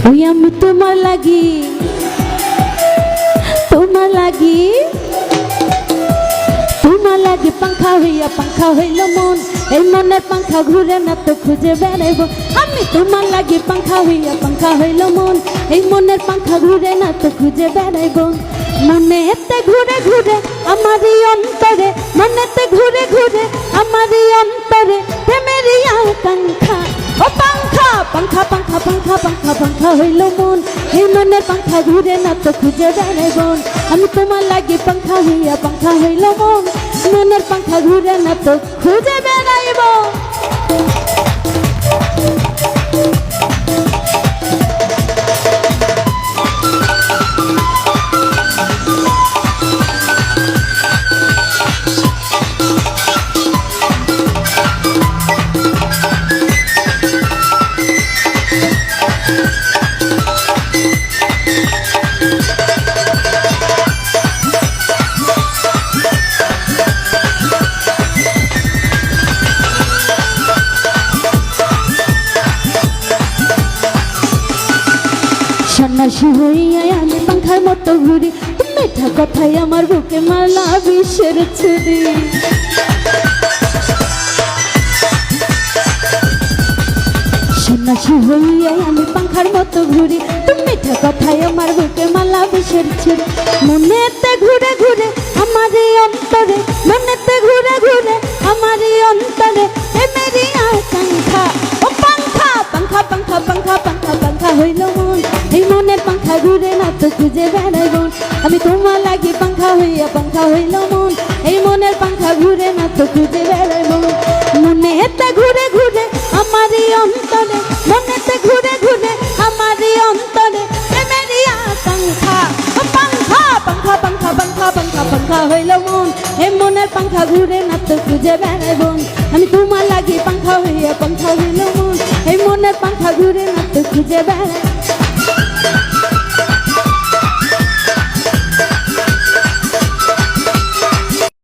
ওই আমি তোমার লাগি পাংখা হইয়া পাংখা হইল মন, এই মনের পাংখা ঘুরে না তো খুঁজে বেড়াইব। আমি তোমার লাগি পাংখা হইয়া পাংখা হইল মন, এই মনের পাংখা ঘুরে না তো খুঁজে বেড়াইব। মনেতে ঘুরে ঘুরে আমারই অন্তরে, মনেতে ঘুরে ঘুরে আমারই অন্তরে প্রেমেরই আকাঙ্ক্ষা। ও পাংখা পাংখা পাংখা পাংখা পাংখা পাংখা হইল মন, এই মনের পাংখা ঘুরে না তো খুঁজে বেড়াইব। আমি তোমার লাগি পাংখা হইয়া পাংখা হইল মন, মনের পাংখা ঘুরে না তো খুঁজে বেড়াইব। সন্ন্যাসী হইয়া আমি পাংখার মতো ঘুরি, মিঠা কথাই আমার বুকে মারলা বিষের ছুরি। সন্ন্যাসী হইয়া আমি পাংখার মতো ঘুরি, মিঠা কথাই আমার বুকে মারলা বিষের ছুরি। মনেতে ঘুরে ঘুরে আমারই অন্তরে, মনেতে ঘুরে ঘুরে আমারই অন্তরে প্রেমেরই আকাঙ্ক্ষা। ও পাংখা পাংখা পাংখা পাংখা পাংখা পাংখা হইল মন, এই মনের পাংখা ঘুরে না তো খুঁজে বেড়াইব। আমি তোমার লাগি পাংখা হইয়া পাংখা হইল মন, এই মনের পাংখা ঘুরে না তো খুঁজে বেড়াইব। মনেতে ঘুরে ঘুরে আমারই অন্তরে, মনেতে ঘুরে ঘুরে আমারই অন্তরে প্রেমেরই আকাঙ্ক্ষা। ও পাংখা পাংখা পাংখা পাংখা পাংখা পাংখা হইল মন, এই মনের পাংখা ঘুরে না তো খুঁজে বেড়াইব। আমি তোমার লাগি পাংখা হইয়া পাংখা হইল মন, এই মনের পাংখা ঘুরে না তো খুঁজে বেড়াইব।